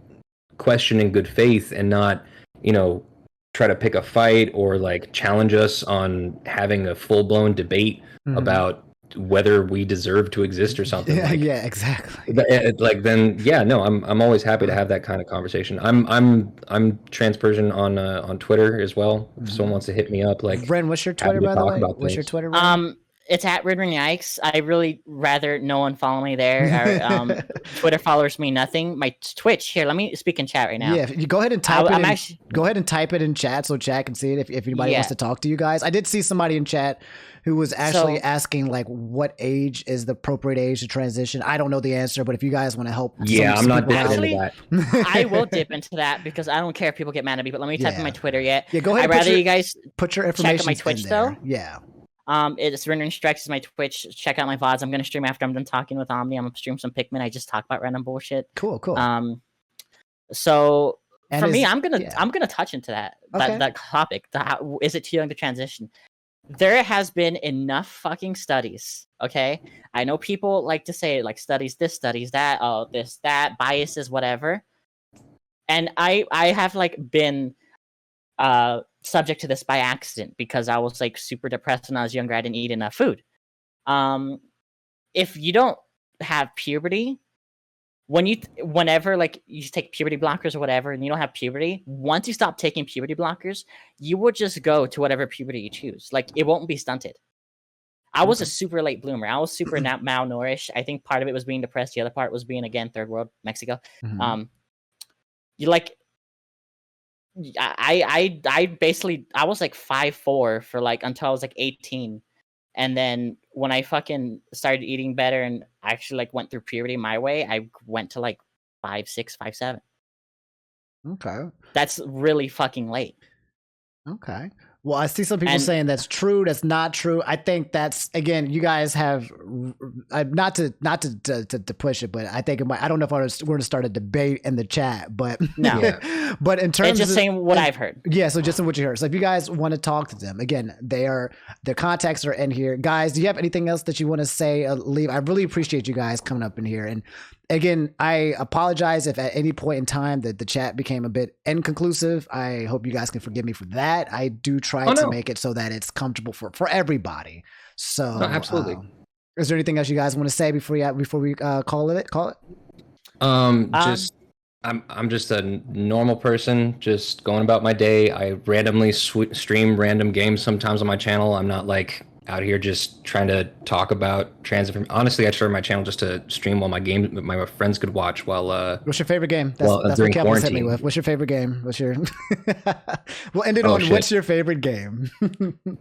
question in good faith and not, you know, try to pick a fight or like challenge us on having a full-blown debate about whether we deserve to exist or something. Yeah, exactly. Like then, yeah, no, I'm always happy to have that kind of conversation. I'm trans Persian on Twitter as well. If someone wants to hit me up, like Ren, what's your Twitter, by the way? What's your Twitter? Ren? It's at Ridring Yikes. I really rather no one follow me there. Or, Twitter follows me nothing. My Twitch here. Let me speak in chat right now. Yeah, you go ahead and type it. Go ahead and type it in chat so chat can see it. If anybody wants to talk to you guys, I did see somebody in chat who was actually asking like, what age is the appropriate age to transition? I don't know the answer, but if you guys want to help, I'm not dipping into that. I will dip into that because I don't care if people get mad at me. But let me type in my Twitter yet. Yeah, go ahead. I'd rather you guys put your information check out my Twitch though. Yeah. It's Rendering Strikes is my Twitch. Check out my VODs. I'm gonna stream after I'm done talking with Omni. I'm gonna stream some Pikmin. I just talk about random bullshit. Cool. So for me, I'm gonna touch into that topic. How is it too young to transition? There has been enough fucking studies. Okay, I know people like to say like studies this, studies that, this, that, biases, whatever. And I have like been subject to this by accident because I was like super depressed when I was younger. I didn't eat enough food. If you don't have puberty, whenever like you take puberty blockers or whatever, and you don't have puberty, once you stop taking puberty blockers, you will just go to whatever puberty you choose. Like it won't be stunted. I was a super late bloomer. I was super malnourished. I think part of it was being depressed. The other part was being, again, third world Mexico. You like. I basically I was like 5'4" for like until I was like 18, and then when I fucking started eating better and actually like went through puberty my way, I went to like 5'6", 5'7". Okay, that's really fucking late. Okay. Well, I see some people saying that's true. That's not true. I think that's, again, you guys have not to push it, but I think it might. I don't know if we're going to start a debate in the chat, but no. But in terms of just saying what I've heard. Yeah. So just in what you heard. So if you guys want to talk to them, again, their contacts are in here. Guys, do you have anything else that you want to say? Leave. I really appreciate you guys coming up in here. And again, I apologize if at any point in time that the chat became a bit inconclusive. I hope you guys can forgive me for that. I do try to make it so that it's comfortable for everybody. So absolutely. Is there anything else you guys want to say before we call it? Just I'm just a normal person, just going about my day. I randomly stream random games sometimes on my channel. I'm not like out here just trying to talk about trans. Honestly, I started my channel just to stream while my friends could watch while. What's your favorite game? That's what Kelvin's hit me with. What's your favorite game? We'll end it on shit. What's your favorite game?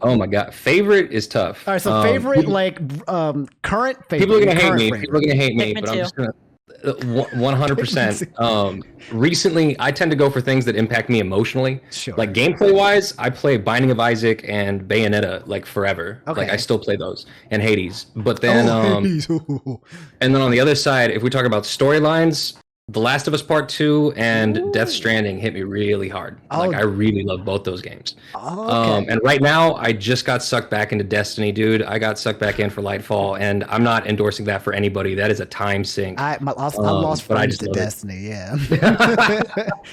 Oh my god, favorite is tough. All right, so favorite current favorite. People are gonna hate me. People are gonna hate me, but I'm just gonna. 100%. Recently, I tend to go for things that impact me emotionally. Sure. Like gameplay wise, I play Binding of Isaac and Bayonetta like forever. Okay. Like I still play those and Hades. But then, Hades. And then on the other side, if we talk about storylines, The Last of Us Part 2 and Ooh. Death Stranding hit me really hard. Oh. Like, I really love both those games. Oh, okay. And right now, I just got sucked back into Destiny, dude. I got sucked back in for Lightfall, and I'm not endorsing that for anybody. That is a time sink. I lost but I friends just to love it. Destiny. Yeah,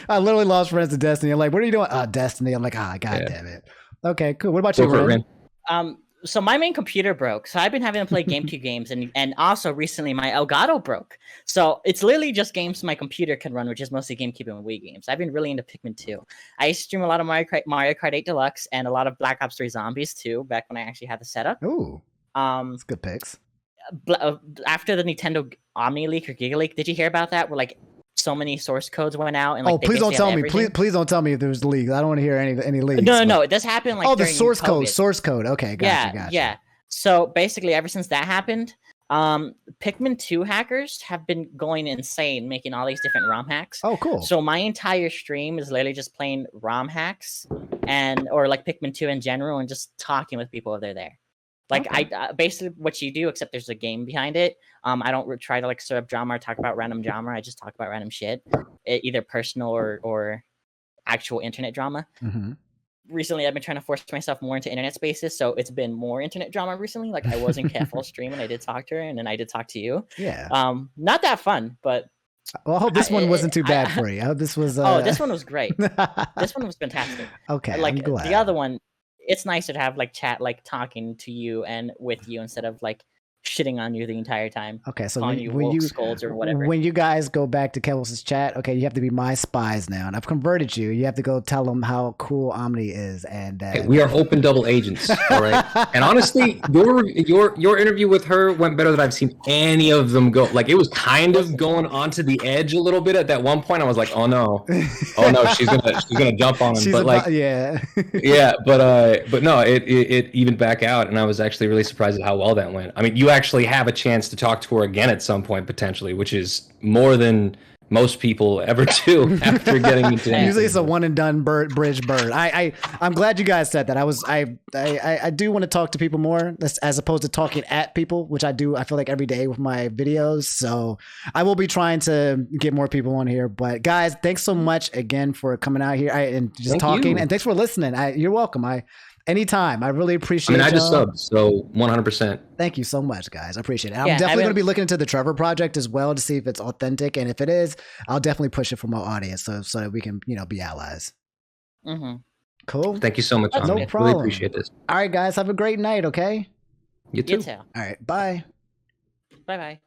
I literally lost friends to Destiny. I'm like, what are you doing? Destiny. I'm like, god damn it. Okay, cool. What about you, Go for it, Ren? Ren. So my main computer broke, so I've been having to play GameCube games, and also recently my Elgato broke. So it's literally just games my computer can run, which is mostly GameCube and Wii games. I've been really into Pikmin 2. I used to stream a lot of Mario Kart 8 Deluxe and a lot of Black Ops 3 Zombies too, back when I actually had the setup. Ooh, Um, that's good picks. After the Nintendo Omni leak or Giga leak, did you hear about that? Where like so many source codes went out and like Please don't tell me. Please don't tell me if there's leaks. I don't want to hear any leaks. No. This happened like the during source COVID. code. Okay, gotcha. Yeah. So basically, ever since that happened, Pikmin 2 hackers have been going insane, making all these different ROM hacks. Oh, cool. So my entire stream is literally just playing ROM hacks or like Pikmin 2 in general, and just talking with people if they're there. Like I basically what you do, except there's a game behind it. I don't try to like stir up drama or talk about random drama. I just talk about random shit, either personal or actual internet drama. Mm-hmm. Recently, I've been trying to force myself more into internet spaces, so it's been more internet drama recently. Like I was in Careful stream and I did talk to her, and then I did talk to you. Yeah. Not that fun, but well, I hope this one wasn't too bad for you. I hope this was. This one was great. This one was fantastic. Okay, like I'm glad. The other one, it's nicer to have like chat, like talking to you and with you instead of like shitting on you the entire time. Okay, so when you scolds or whatever. When you guys go back to Kevil's chat, okay, you have to be my spies now, and I've converted you. You have to go tell them how cool Omni is, and hey, we are open double agents, all right. And honestly, your interview with her went better than I've seen any of them go. Like it was kind of going onto the edge a little bit at that one point. I was like, oh no, she's gonna jump on him. But like, yeah, but no, it evened back out, and I was actually really surprised at how well that went. I mean, you actually have a chance to talk to her again at some point potentially, which is more than most people ever do after getting me to. Usually it's a one and done bridge bird. I'm glad you guys said that. I do want to talk to people more as opposed to talking at people, which I do. I feel like every day with my videos. So I will be trying to get more people on here. But guys, thanks so much again for coming out here and just talking. And thanks for listening. You're welcome. Anytime. I really appreciate it. I just subbed, so 100%. Thank you so much, guys. I appreciate it. I'm definitely going to be looking into the Trevor project as well to see if it's authentic. And if it is, I'll definitely push it for my audience so that we can, be allies. Mm-hmm. Cool. Thank you so much, Omni. No problem. Really appreciate this. All right, guys. Have a great night, okay? You too. All right. Bye. Bye-bye.